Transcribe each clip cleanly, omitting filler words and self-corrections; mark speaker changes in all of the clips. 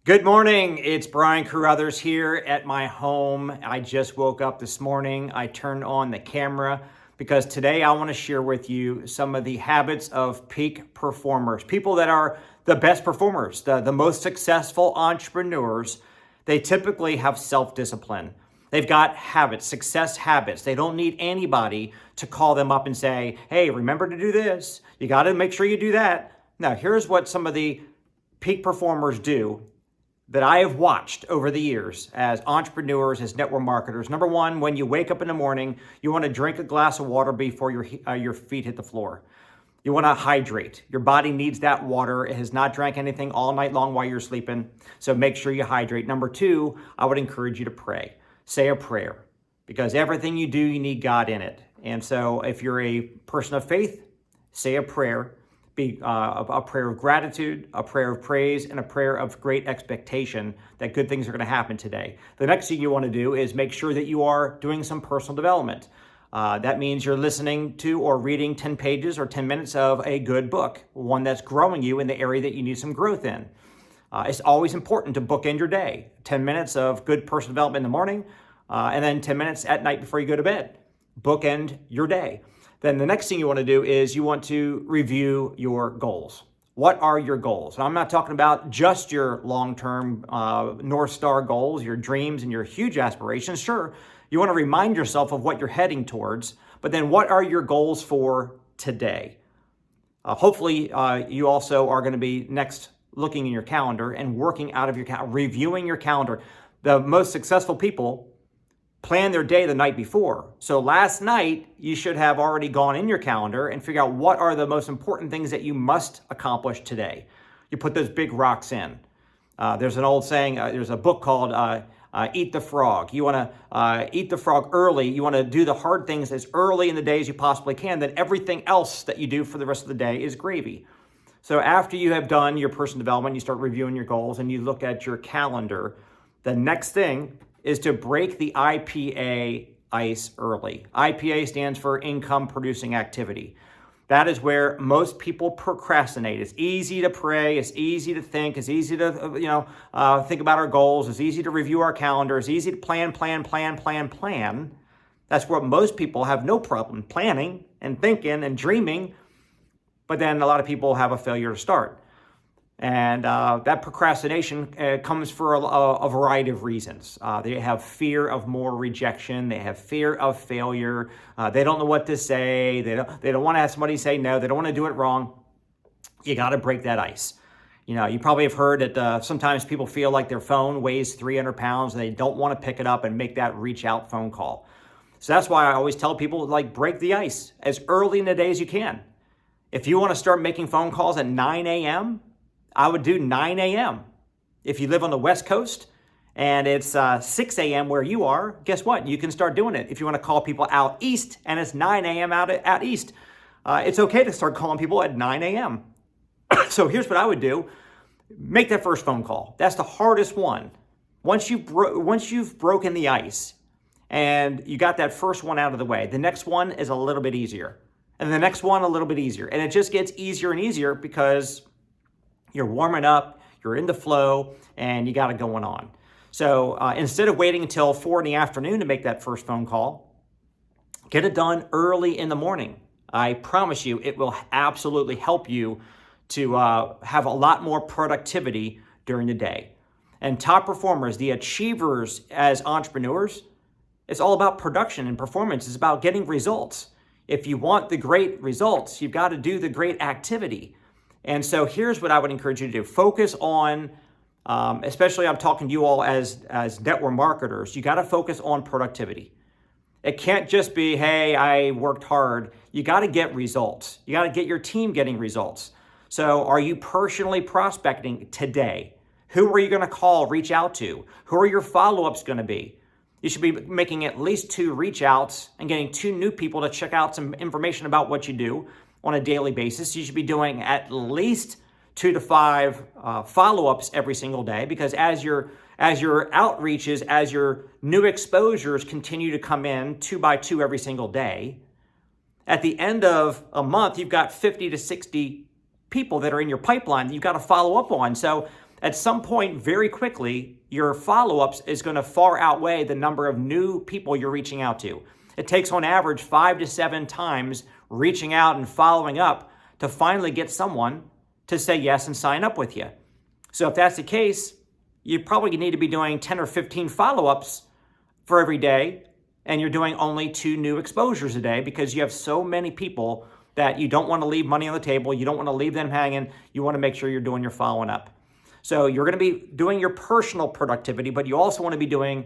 Speaker 1: Good morning. It's Brian Carruthers here at my home. I just woke up this morning. I turned on the camera because today I want to share with you some of the habits of peak performers, people that are the best performers, the most successful entrepreneurs. They typically have self-discipline. They've got habits, success habits. They don't need anybody to call them up and say, hey, remember to do this. You got to make sure you do that. Now, here's what some of the peak performers do that I have watched over the years as entrepreneurs, as network marketers. Number one, when you wake up in the morning, you want to drink a glass of water before your feet hit the floor. You want to hydrate. Your body needs that water. It has not drank anything all night long while you're sleeping, so make sure you hydrate. Number two, I would encourage you to pray. Say a prayer, because everything you do, you need God in it. And so if you're a person of faith, say a prayer. Be a prayer of gratitude, a prayer of praise, and a prayer of great expectation that good things are going to happen today. The next thing you want to do is make sure that you are doing some personal development. That means you're listening to or reading 10 pages or 10 minutes of a good book, one that's growing you in the area that you need some growth in. It's always important to bookend your day. 10 minutes of good personal development in the morning, and then 10 minutes at night before you go to bed. Bookend your day. Then the next thing you want to do is you want to review your goals. What are your goals? And I'm not talking about just your long-term North Star goals, your dreams and your huge aspirations. Sure, you want to remind yourself of what you're heading towards, but then what are your goals for today? Hopefully, you also are going to be next looking in your calendar and working out of your calendar, reviewing your calendar. The most successful people plan their day the night before. So last night, you should have already gone in your calendar and figure out what are the most important things that you must accomplish today. You put those big rocks in. There's an old saying, there's a book called Eat the Frog. You want to eat the frog early. You want to do the hard things as early in the day as you possibly can. Then everything else that you do for the rest of the day is gravy. So after you have done your personal development, you start reviewing your goals and you look at your calendar. The next thing is to break the IPA ice early. IPA stands for income producing activity. That is where most people procrastinate. It's easy to pray. It's easy to think. It's easy to think about our goals. It's easy to review our calendar. It's easy to plan. That's where most people have no problem planning and thinking and dreaming. But then a lot of people have a failure to start. And that procrastination comes for a variety of reasons. They have fear of more rejection. They have fear of failure. They don't know what to say. They don't want to have somebody say no. They don't want to do it wrong. You got to break that ice. You know, you probably have heard that sometimes people feel like their phone weighs 300 pounds and they don't want to pick it up and make that reach out phone call. So that's why I always tell people, like, break the ice as early in the day as you can. If you want to start making phone calls at 9 a.m., I would do 9 a.m. If you live on the West Coast and it's 6 a.m. where you are, guess what? You can start doing it. If you want to call people out east and it's 9 a.m. out east, it's okay to start calling people at 9 a.m. So here's what I would do. Make that first phone call. That's the hardest one. Once you've broken the ice and you got that first one out of the way, the next one is a little bit easier. And the next one a little bit easier. And it just gets easier and easier because you're warming up, you're in the flow, and you got it going on. So instead of waiting until 4 in the afternoon to make that first phone call, get it done early in the morning. I promise you, it will absolutely help you to have a lot more productivity during the day. And top performers, the achievers as entrepreneurs, it's all about production and performance. It's about getting results. If you want the great results, you've got to do the great activity. And so here's what I would encourage you to do. Focus on, especially I'm talking to you all as network marketers, you got to focus on productivity. It can't just be, hey, I worked hard. You got to get results. You got to get your team getting results. So are you personally prospecting today? Who are you going to call, reach out to? Who are your follow-ups going to be? You should be making at least 2 reach outs and getting 2 new people to check out some information about what you do on a daily basis. You should be doing at least 2 to 5 follow-ups every single day, because as your outreaches, as your new exposures continue to come in 2 by 2 every single day, at the end of a month, you've got 50 to 60 people that are in your pipeline that you've got to follow up on. So at some point very quickly, your follow-ups is going to far outweigh the number of new people you're reaching out to. It takes on average 5 to 7 times reaching out and following up to finally get someone to say yes and sign up with you. So if that's the case, you probably need to be doing 10 or 15 follow-ups for every day, and you're doing only 2 new exposures a day because you have so many people that you don't want to leave money on the table. You don't want to leave them hanging. You want to make sure you're doing your following up. So you're going to be doing your personal productivity, but you also want to be doing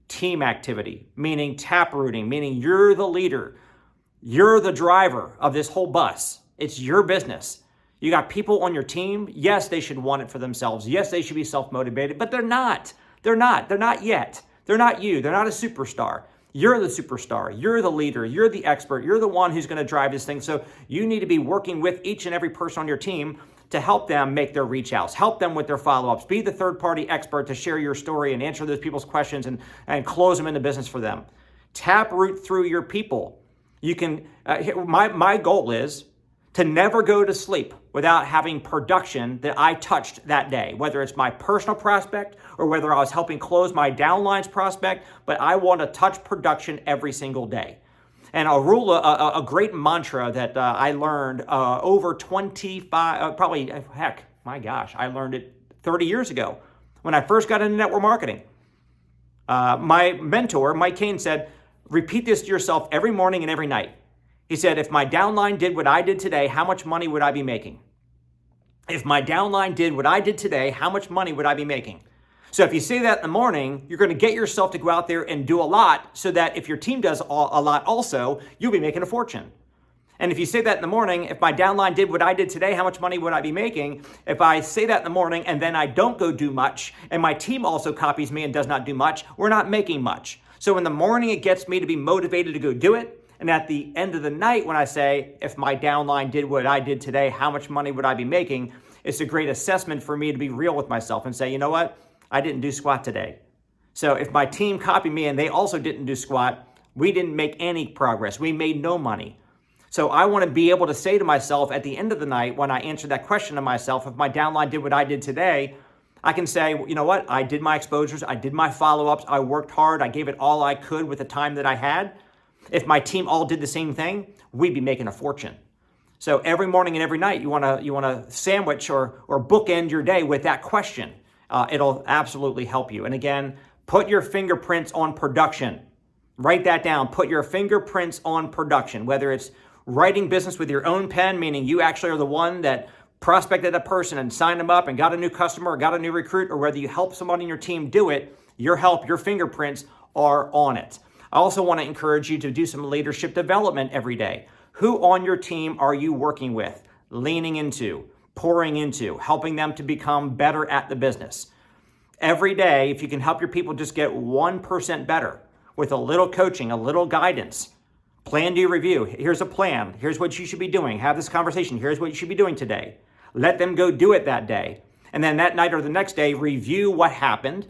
Speaker 1: team activity, meaning tap rooting, meaning you're the leader. You're the driver of this whole bus. It's your business. You got people on your team. Yes, they should want it for themselves. Yes, they should be self-motivated, but they're not. They're not yet. They're not you. They're not a superstar. You're the superstar. You're the leader. You're the expert. You're the one who's going to drive this thing. So you need to be working with each and every person on your team to help them make their reach outs, help them with their follow-ups, be the third-party expert to share your story and answer those people's questions and close them into business for them. Tap root through your people. You can, my goal is to never go to sleep without having production that I touched that day, whether it's my personal prospect or whether I was helping close my downline's prospect, but I want to touch production every single day. And a great mantra that I learned over 25, I learned it 30 years ago when I first got into network marketing. My mentor, Mike Kane, said, repeat this to yourself every morning and every night. He said, if my downline did what I did today, how much money would I be making? If my downline did what I did today, how much money would I be making? So if you say that in the morning, you're going to get yourself to go out there and do a lot so that if your team does a lot also, you'll be making a fortune. And if you say that in the morning, if my downline did what I did today, how much money would I be making? If I say that in the morning and then I don't go do much and my team also copies me and does not do much, we're not making much. So in the morning, it gets me to be motivated to go do it. And at the end of the night, when I say, if my downline did what I did today, how much money would I be making? It's a great assessment for me to be real with myself and say, you know what? I didn't do squat today. So if my team copied me and they also didn't do squat, we didn't make any progress. We made no money. So I want to be able to say to myself at the end of the night, when I answer that question to myself, if my downline did what I did today, I can say, you know what? I did my exposures. I did my follow-ups. I worked hard. I gave it all I could with the time that I had. If my team all did the same thing, we'd be making a fortune. So every morning and every night, you want to sandwich or bookend your day with that question. It'll absolutely help you. And again, put your fingerprints on production. Write that down. Put your fingerprints on production, whether it's writing business with your own pen, meaning you actually are the one that prospected a person and signed them up and got a new customer or got a new recruit, or whether you help somebody in your team do it, your fingerprints are on it. I also want to encourage you to do some leadership development every day. Who on your team are you working with, leaning into, pouring into, helping them to become better at the business? Every day, if you can help your people just get 1% better with a little coaching, a little guidance, plan to review. Here's a plan. Here's what you should be doing. Have this conversation. Here's what you should be doing today. Let them go do it that day. And then that night or the next day, review what happened,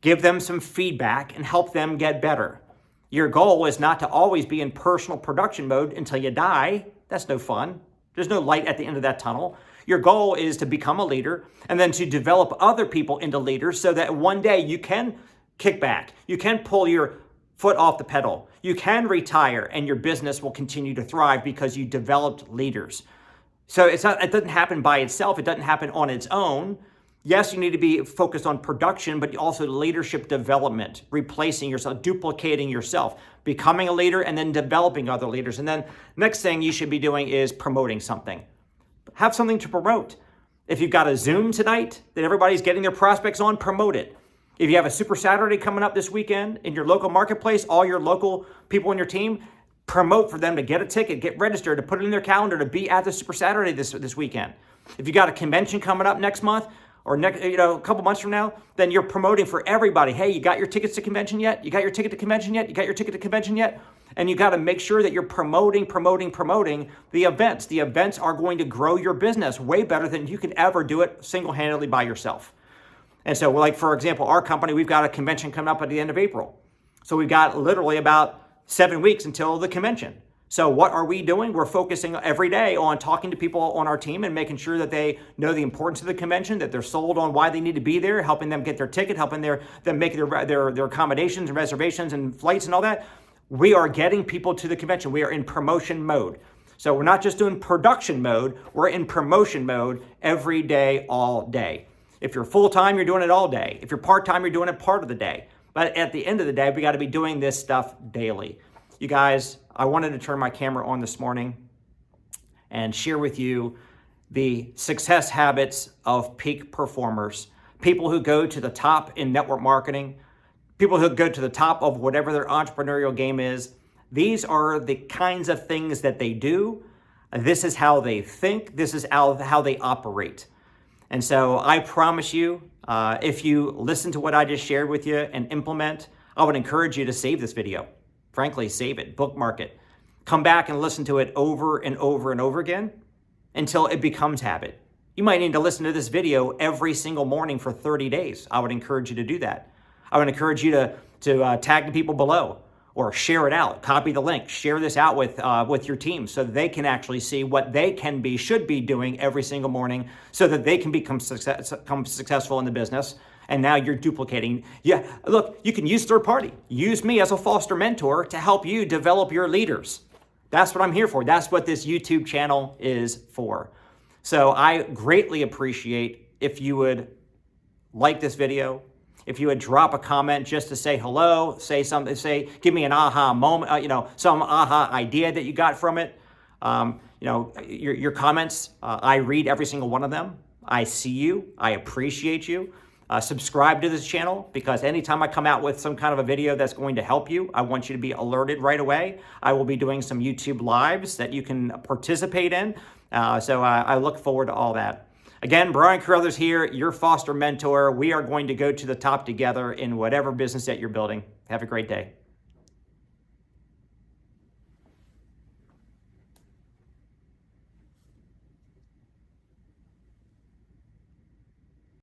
Speaker 1: give them some feedback, and help them get better. Your goal is not to always be in personal production mode until you die. That's no fun. There's no light at the end of that tunnel. Your goal is to become a leader and then to develop other people into leaders so that one day you can kick back. You can pull your foot off the pedal. You can retire and your business will continue to thrive because you developed leaders. So it doesn't happen by itself. It doesn't happen on its own. Yes, you need to be focused on production, but also leadership development, replacing yourself, duplicating yourself, becoming a leader, and then developing other leaders. And then next thing you should be doing is promoting something. Have something to promote. If you've got a Zoom tonight that everybody's getting their prospects on, promote it. If you have a Super Saturday coming up this weekend in your local marketplace, all your local people in your team, promote for them to get a ticket, get registered, to put it in their calendar to be at the Super Saturday this weekend. If you got a convention coming up next month, or a couple months from now, then you're promoting for everybody. Hey, you got your tickets to convention yet? You got your ticket to convention yet? You got your ticket to convention yet? And you got to make sure that you're promoting the events. The events are going to grow your business way better than you could ever do it single-handedly by yourself. And so, like, for example, our company, we've got a convention coming up at the end of April. So we've got literally about 7 weeks until the convention. So what are we doing? We're focusing every day on talking to people on our team and making sure that they know the importance of the convention, that they're sold on why they need to be there, helping them get their ticket, helping them make their accommodations and reservations and flights and all that. We are getting people to the convention. We are in promotion mode. So we're not just doing production mode, we're in promotion mode every day, all day. If you're full-time, you're doing it all day. If you're part-time, you're doing it part of the day. But at the end of the day, we got to be doing this stuff daily. You guys, I wanted to turn my camera on this morning and share with you the success habits of peak performers, people who go to the top in network marketing, people who go to the top of whatever their entrepreneurial game is. These are the kinds of things that they do. This is how they think. This is how they operate. And so I promise you, if you listen to what I just shared with you and implement, I would encourage you to save this video. Frankly, save it, bookmark it. Come back and listen to it over and over and over again until it becomes habit. You might need to listen to this video every single morning for 30 days. I would encourage you to do that. I would encourage you to tag the people below or share it out, copy the link, share this out with your team so that they can actually see what they should be doing every single morning so that they can become successful in the business. And now you're duplicating. Yeah, look, you can use third party. Use me as a foster mentor to help you develop your leaders. That's what I'm here for. That's what this YouTube channel is for. So I greatly appreciate if you would like this video, if you would drop a comment just to say hello, say something, give me an aha moment, some aha idea that you got from it. Your comments, I read every single one of them. I see you. I appreciate you. Subscribe to this channel because anytime I come out with some kind of a video that's going to help you, I want you to be alerted right away. I will be doing some YouTube lives that you can participate in. So I look forward to all that. Again, Brian Carruthers here, your foster mentor. We are going to go to the top together in whatever business that you're building. Have a great day.